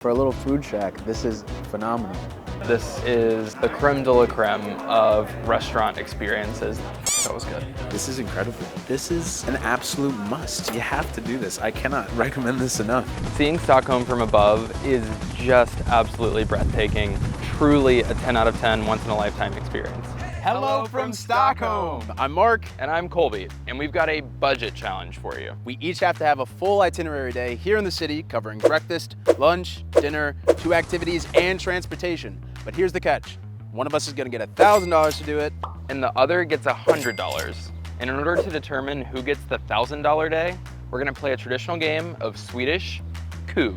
For a little food shack, this is phenomenal. This is the creme de la creme of restaurant experiences. That was good. This is incredible. This is an absolute must. You have to do this. I cannot recommend this enough. Seeing Stockholm from above is just absolutely breathtaking. Truly a 10 out of 10, once in a lifetime experience. Hello from Stockholm. I'm Mark. And I'm Colby, and we've got a budget challenge for you. We each have to have a full itinerary day here in the city covering breakfast, lunch, dinner, 2 activities, and transportation. But here's the catch. One of us is gonna get $1,000 to do it, and the other gets $100. And in order to determine who gets the $1,000 day, we're gonna play a traditional game of Swedish coup.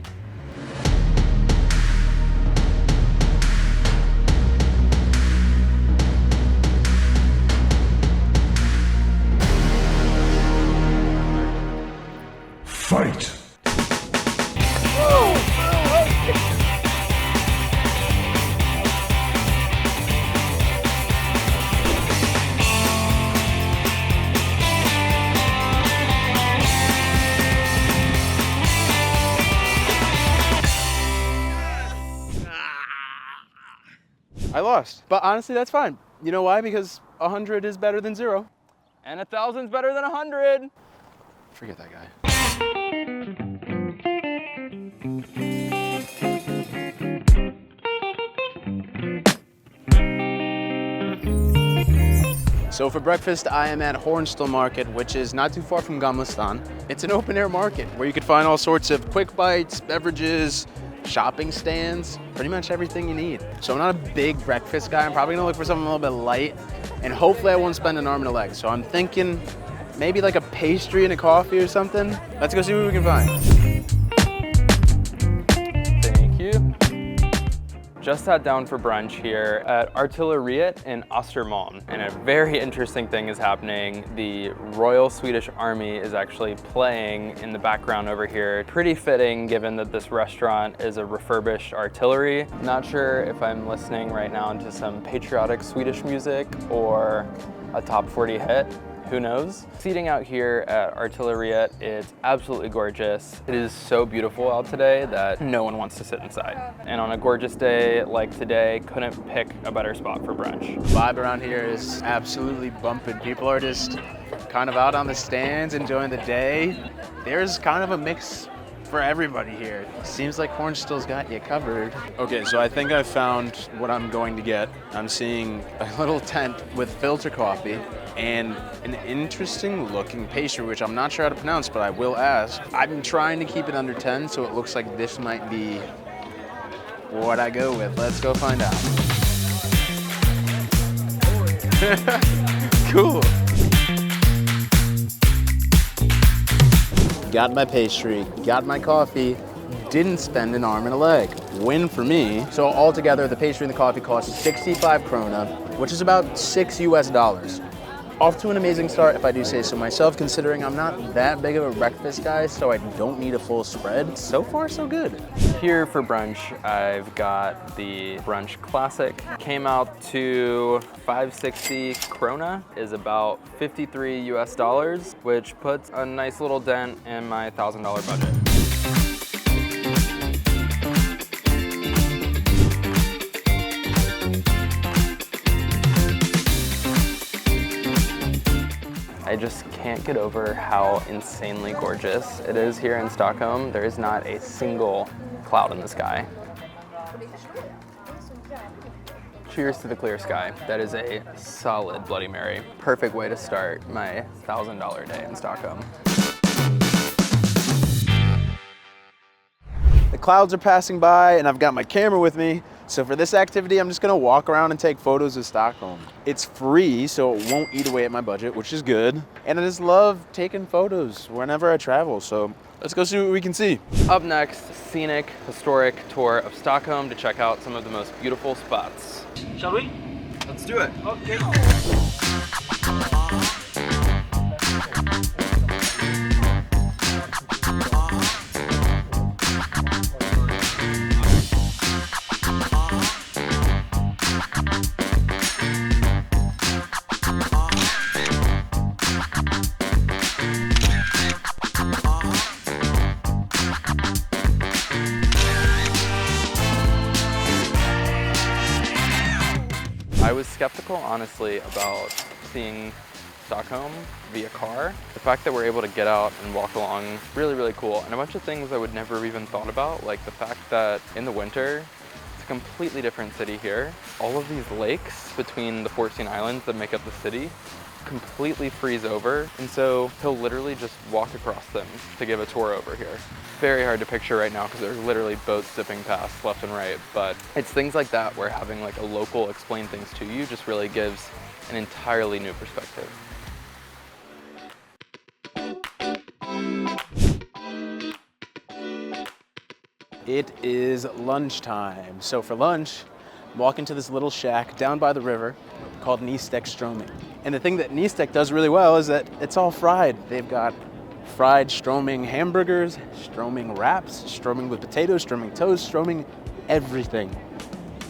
Fight! I lost. But honestly, that's fine. You know why? Because 100 is better than 0. And 1,000's better than 100. Forget that guy. So for breakfast, I am at Hornstull Market, which is not too far from Gamla. It's an open air market where you could find all sorts of quick bites, beverages, shopping stands, pretty much everything you need. So I'm not a big breakfast guy. I'm probably gonna look for something a little bit light, and hopefully I won't spend an arm and a leg. So I'm thinking maybe like a pastry and a coffee or something. Let's go see what we can find. Thank you. Just sat down for brunch here at Artilleriet in Östermalm, and a very interesting thing is happening. The Royal Swedish Army is actually playing in the background over here. Pretty fitting given that this restaurant is a refurbished artillery. Not sure if I'm listening right now to some patriotic Swedish music or a top 40 hit. Who knows? Seating out here at Artilleriet, it's absolutely gorgeous. It is so beautiful out today that no one wants to sit inside. And on a gorgeous day like today, couldn't pick a better spot for brunch. Vibe around here is absolutely bumping. People are just kind of out on the stands, enjoying the day. There's kind of a mix for everybody here. Seems like Hornstull's got you covered. Okay, so I think I found what I'm going to get. I'm seeing a little tent with filter coffee and an interesting looking pastry, which I'm not sure how to pronounce, but I will ask. I've been trying to keep it under 10, so it looks like this might be what I go with. Let's go find out. Cool. Got my pastry, got my coffee, didn't spend an arm and a leg. Win for me. So altogether, the pastry and the coffee cost 65 krona, which is about $6 US. Off to an amazing start, if I do say so myself, considering I'm not that big of a breakfast guy, so I don't need a full spread. So far, so good. Here for brunch, I've got the Brunch Classic. Came out to 560 krona, is about 53 US, which puts a nice little dent in my $1,000 budget. I just can't get over how insanely gorgeous it is here in Stockholm. There is not a single cloud in the sky. Cheers to the clear sky. That is a solid Bloody Mary. Perfect way to start my $1,000 day in Stockholm. The clouds are passing by and I've got my camera with me. So for this activity, I'm just gonna walk around and take photos of Stockholm. It's free, so it won't eat away at my budget, which is good. And I just love taking photos whenever I travel. So let's go see what we can see. Up next, scenic, historic tour of Stockholm to check out some of the most beautiful spots. Shall we? Let's do it. Okay. was skeptical, honestly, about seeing Stockholm via car. The fact that we're able to get out and walk along, really, really cool. And a bunch of things I would never have even thought about, like the fact that in the winter, it's a completely different city here. All of these lakes between the 14 islands that make up the city completely freeze over, and so he'll literally just walk across them to give a tour over here. Very hard to picture right now because there's literally boats zipping past left and right, but it's things like that where having like a local explain things to you just really gives an entirely new perspective. It is lunchtime. So for lunch, I'm walking to this little shack down by the river called Nistek Stroming. And the thing that Nistek does really well is that it's all fried. They've got fried stroming hamburgers, stroming wraps, stroming with potatoes, stroming toast, stroming everything.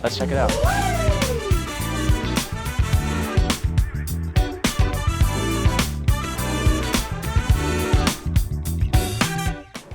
Let's check it out.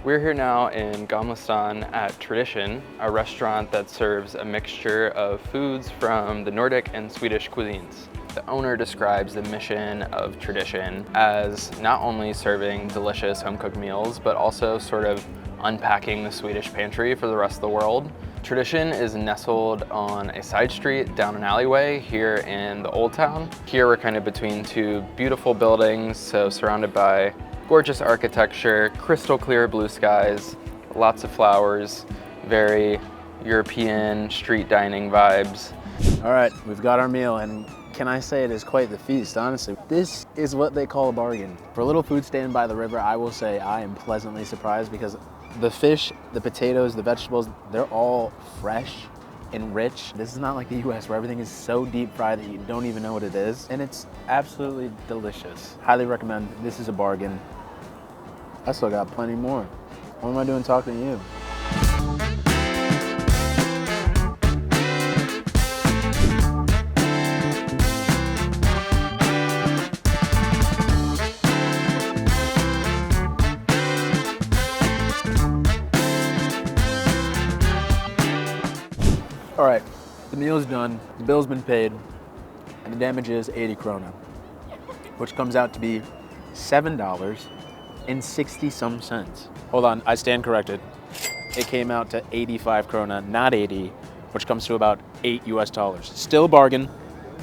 We're here now in Gamlestan at Tradition, a restaurant that serves a mixture of foods from the Nordic and Swedish cuisines. The owner describes the mission of Tradition as not only serving delicious home-cooked meals, but also sort of unpacking the Swedish pantry for the rest of the world. Tradition is nestled on a side street down an alleyway here in the Old Town. Here we're kind of between two beautiful buildings, so surrounded by gorgeous architecture, crystal clear blue skies, lots of flowers, very European street dining vibes. All right, we've got our meal, and can I say it is quite the feast, honestly. This is what they call a bargain. For a little food stand by the river, I will say I am pleasantly surprised because the fish, the potatoes, the vegetables, they're all fresh and rich. This is not like the US where everything is so deep fried that you don't even know what it is. And it's absolutely delicious. Highly recommend. This is a bargain. I still got plenty more. What am I doing talking to you? All right, the meal's done, the bill's been paid, and the damage is 80 krona, which comes out to be $7.60 some cents. Hold on, I stand corrected. It came out to 85 krona, not 80, which comes to about $8 US. Still a bargain,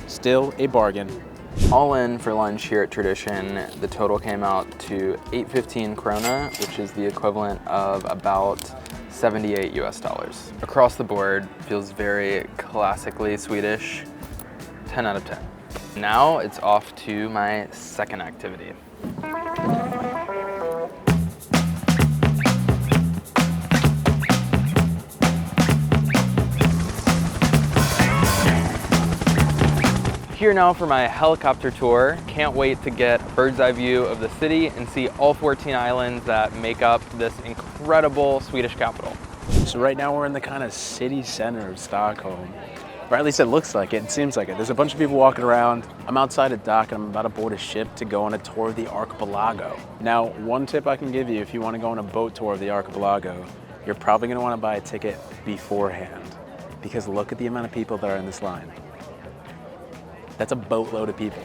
still a bargain. All in for lunch here at Tradition, the total came out to 815 krona, which is the equivalent of about $78 US. Across the board, feels very classically Swedish, 10 out of 10. Now it's off to my second activity. Here now for my helicopter tour. Can't wait to get a bird's eye view of the city and see all 14 islands that make up this incredible Swedish capital. So right now we're in the kind of city center of Stockholm. Or at least it looks like it, it seems like it. There's a bunch of people walking around. I'm outside a dock and I'm about to board a ship to go on a tour of the archipelago. Now, one tip I can give you if you want to go on a boat tour of the archipelago, you're probably going to want to buy a ticket beforehand because look at the amount of people that are in this line. That's a boatload of people.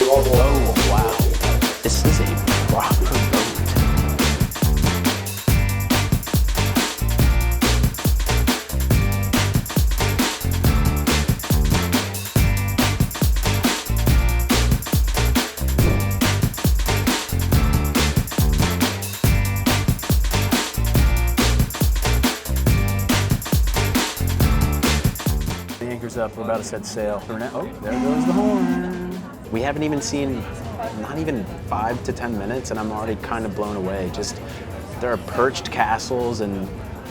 Oh, wow. This is a proper boat. Up, we're about to set sail. Oh, there goes the horn. We haven't even seen, not even 5 to 10 minutes, and I'm already kind of blown away. Just, there are perched castles and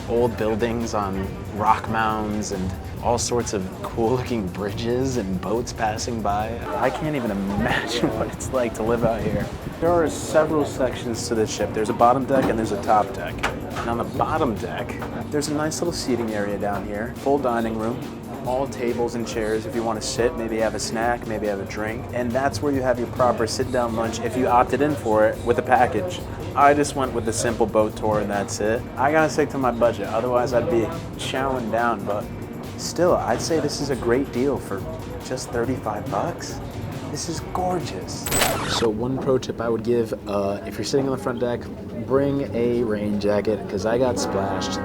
old buildings on rock mounds and all sorts of cool looking bridges and boats passing by. I can't even imagine what it's like to live out here. There are several sections to this ship. There's a bottom deck and there's a top deck. And on the bottom deck, there's a nice little seating area down here, full dining room. All tables and chairs if you want to sit, maybe have a snack, maybe have a drink. And that's where you have your proper sit-down lunch if you opted in for it with a package. I just went with the simple boat tour and that's it. I gotta stick to my budget, otherwise I'd be chowing down, but Still, I'd say this is a great deal for just 35 bucks. This is gorgeous. So one pro tip I would give, if you're sitting on the front deck, bring a rain jacket, because I got splashed.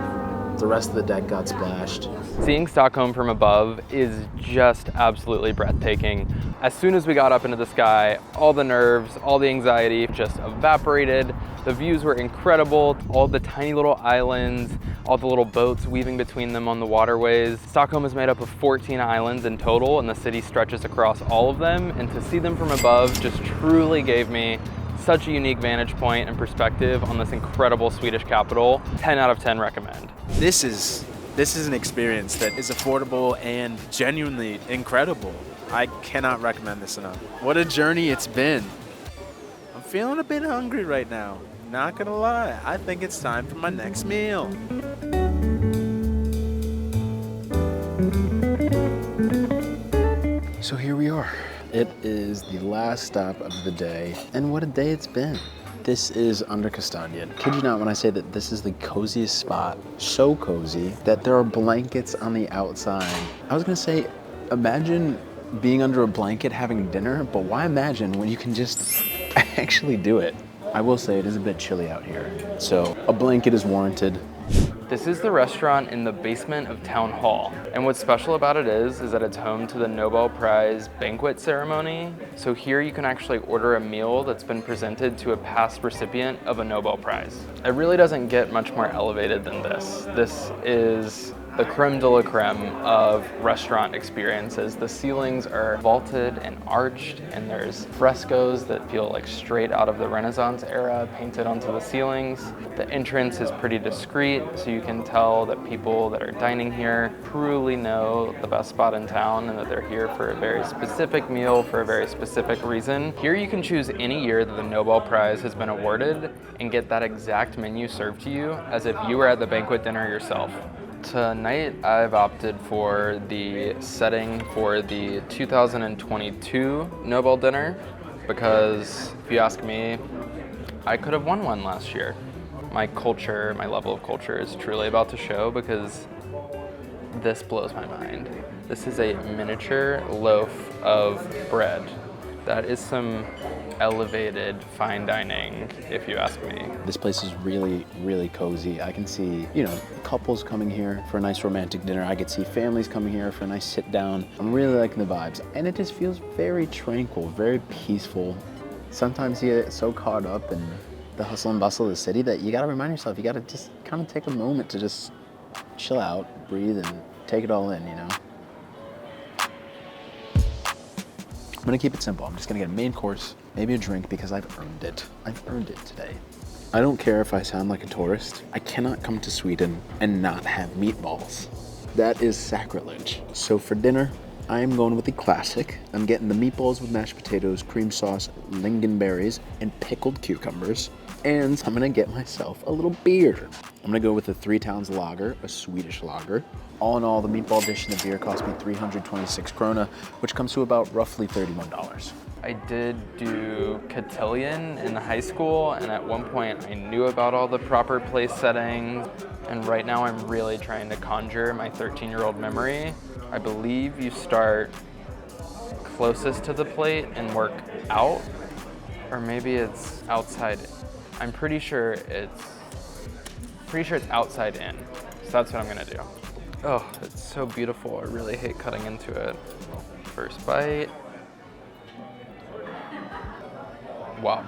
The rest of the deck got splashed. Seeing Stockholm from above is just absolutely breathtaking. As soon as we got up into the sky, all the nerves, all the anxiety just evaporated. The views were incredible. All the tiny little islands, all the little boats weaving between them on the waterways. Stockholm is made up of 14 islands in total, and the city stretches across all of them. And to see them from above just truly gave me such a unique vantage point and perspective on this incredible Swedish capital. 10 out of 10 recommend. This is an experience that is affordable and genuinely incredible. I cannot recommend this enough. What a journey it's been. I'm feeling a bit hungry right now. Not gonna lie, I think it's time for my next meal. So here we are. It is the last stop of the day, and what a day it's been. This is under Kastanian. Kid you not when I say that this is the coziest spot. So cozy that there are blankets on the outside. I was gonna say, imagine being under a blanket having dinner, but why imagine when you can just actually do it? I will say it is a bit chilly out here, so a blanket is warranted. This is the restaurant in the basement of Town Hall. And what's special about it is that it's home to the Nobel Prize banquet ceremony. So here you can actually order a meal that's been presented to a past recipient of a Nobel Prize. It really doesn't get much more elevated than this. This is the creme de la creme of restaurant experiences. The ceilings are vaulted and arched, and there's frescoes that feel like straight out of the Renaissance era painted onto the ceilings. The entrance is pretty discreet, so you can tell that people that are dining here truly know the best spot in town and that they're here for a very specific meal for a very specific reason. Here you can choose any year that the Nobel Prize has been awarded and get that exact menu served to you as if you were at the banquet dinner yourself. Tonight, I've opted for the setting for the 2022 Nobel dinner because, if you ask me, I could have won one last year. My level of culture is truly about to show because this blows my mind. This is a miniature loaf of bread. That is some elevated fine dining, if you ask me. This place is really, really cozy. I can see, couples coming here for a nice romantic dinner. I could see families coming here for a nice sit down. I'm really liking the vibes. And it just feels very tranquil, very peaceful. Sometimes you get so caught up in the hustle and bustle of the city that you gotta remind yourself, you gotta just kind of take a moment to just chill out, breathe, and take it all in, I'm gonna keep it simple. I'm just gonna get a main course, maybe a drink, because I've earned it. I've earned it today. I don't care if I sound like a tourist. I cannot come to Sweden and not have meatballs. That is sacrilege. So for dinner, I am going with the classic. I'm getting the meatballs with mashed potatoes, cream sauce, lingonberries, and pickled cucumbers. And I'm gonna get myself a little beer. I'm gonna go with the 3 Towns lager, a Swedish lager. All in all, the meatball dish and the beer cost me 326 krona, which comes to about roughly $31. I did do cotillion in high school, and at one point I knew about all the proper place settings, and right now I'm really trying to conjure my 13-year-old memory. I believe you start closest to the plate and work out, or maybe it's outside. I'm pretty sure it's outside in, so that's what I'm gonna do. Oh, it's so beautiful. I really hate cutting into it. First bite. Wow.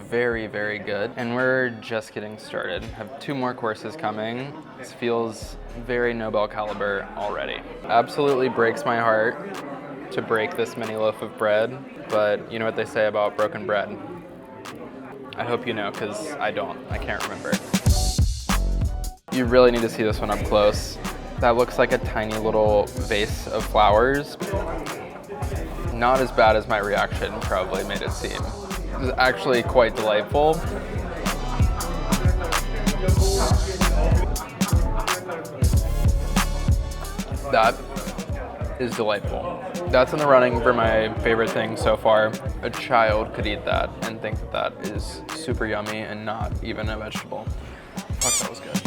Very, very good. And we're just getting started. Have 2 more courses coming. This feels very Nobel caliber already. Absolutely breaks my heart to break this mini loaf of bread, but you know what they say about broken bread. I hope you know, because I don't. I can't remember. You really need to see this one up close. That looks like a tiny little vase of flowers. Not as bad as my reaction probably made it seem. It was actually quite delightful. That is delightful. That's in the running for my favorite thing so far. A child could eat that and think that that is super yummy and not even a vegetable. Fuck, that was good.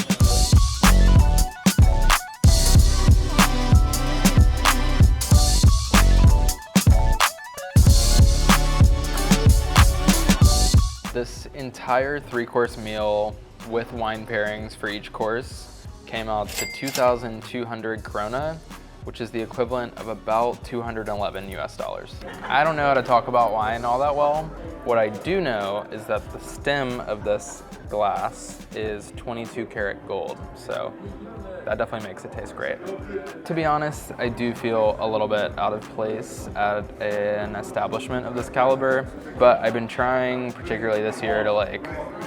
entire 3-course meal with wine pairings for each course came out to 2,200 krona, which is the equivalent of about 211 US dollars. I don't know how to talk about wine all that well. What I do know is that the stem of this glass is 22 karat gold, so that definitely makes it taste great. To be honest, I do feel a little bit out of place at an establishment of this caliber, but I've been trying, particularly this year, to like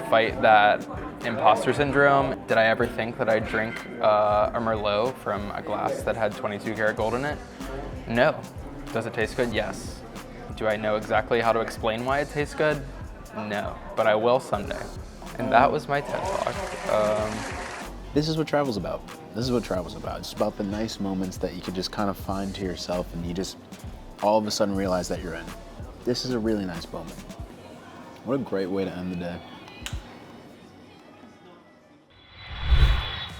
fight that imposter syndrome. Did I ever think that I'd drink a Merlot from a glass that had 22 karat gold in it? No. Does it taste good? Yes. Do I know exactly how to explain why it tastes good? No, but I will someday. And that was my TED Talk. This is what travel's about. This is what travel's about. It's about the nice moments that you can just kind of find to yourself and you just all of a sudden realize that you're in. This is a really nice moment. What a great way to end the day.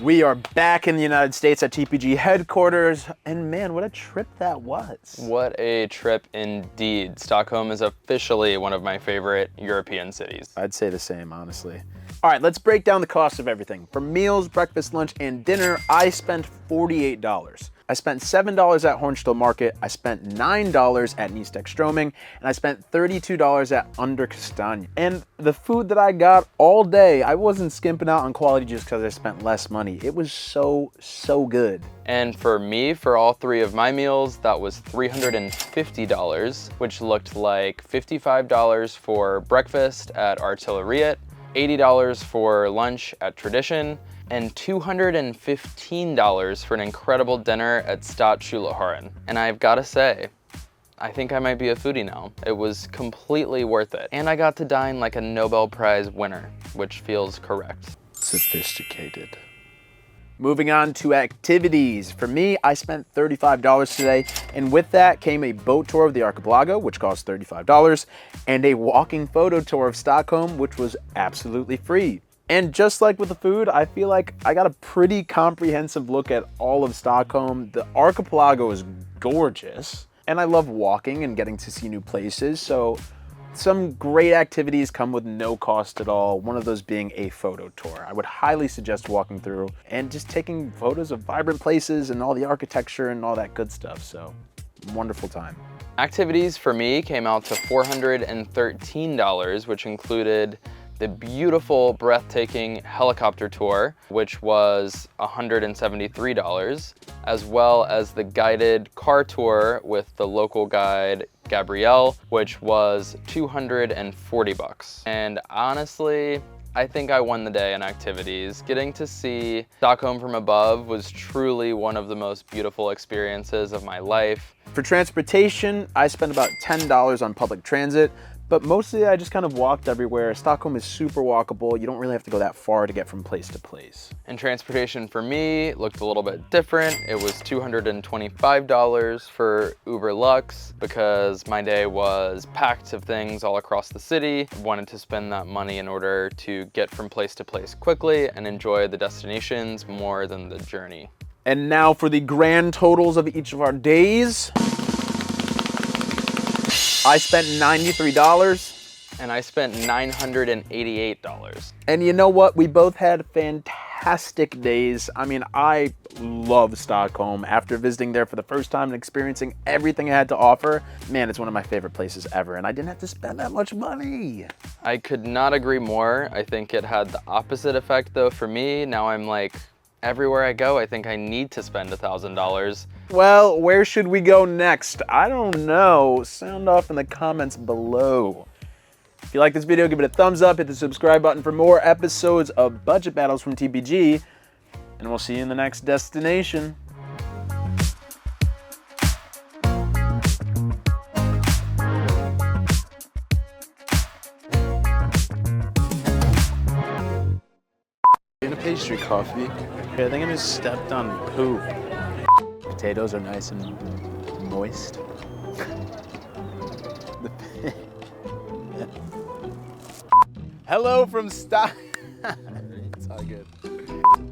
We are back in the United States at TPG headquarters, and man, what a trip that was. What a trip indeed. Stockholm is officially one of my favorite European cities. I'd say the same, honestly. All right, let's break down the cost of everything. For meals, breakfast, lunch, and dinner, I spent $48. I spent $7 at Hornstull Market, I spent $9 at Nistek Stroming, and I spent $32 at Under Kastanje. And the food that I got all day, I wasn't skimping out on quality just because I spent less money. It was so good. And for me, for all 3 of my meals, that was $350, which looked like $55 for breakfast at Artilleriet, $80 for lunch at Tradition, and $215 for an incredible dinner at Stadsskjulerharen. And I've gotta say, I think I might be a foodie now. It was completely worth it. And I got to dine like a Nobel Prize winner, which feels correct. Sophisticated. Moving on to activities. For me, I spent $35 today, and with that came a boat tour of the archipelago, which cost $35, and a walking photo tour of Stockholm, which was absolutely free. And just like with the food, I feel like I got a pretty comprehensive look at all of Stockholm. The archipelago is gorgeous, and I love walking and getting to see new places, so some great activities come with no cost at all, one of those being a photo tour. I would highly suggest walking through and just taking photos of vibrant places and all the architecture and all that good stuff, so wonderful time. Activities for me came out to $413, which included the beautiful, breathtaking helicopter tour, which was $173, as well as the guided car tour with the local guide Gabrielle, which was $240. And honestly, I think I won the day in activities. Getting to see Stockholm from above was truly one of the most beautiful experiences of my life. For transportation, I spent about $10 on public transit, but mostly I just kind of walked everywhere. Stockholm is super walkable. You don't really have to go that far to get from place to place. And transportation for me looked a little bit different. It was $225 for Uber Lux because my day was packed of things all across the city. I wanted to spend that money in order to get from place to place quickly and enjoy the destinations more than the journey. And now for the grand totals of each of our days. I spent $93. And I spent $988. And you know what? We both had fantastic days. I mean, I love Stockholm. After visiting there for the first time and experiencing everything it had to offer, man, it's one of my favorite places ever. And I didn't have to spend that much money. I could not agree more. I think it had the opposite effect though for me. Now I'm like, everywhere I go, I think I need to spend $1,000. Well, where should we go next? I don't know. Sound off in the comments below. If you like this video, give it a thumbs up, hit the subscribe button for more episodes of Budget Battles from TPG, and we'll see you in the next destination. In a pastry coffee. I think I just stepped on poop. Potatoes are nice and moist. Hello from Stock. It's all good.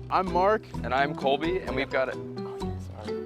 I'm Mark. And I'm Colby, and we've got it. Oh, yeah, sorry.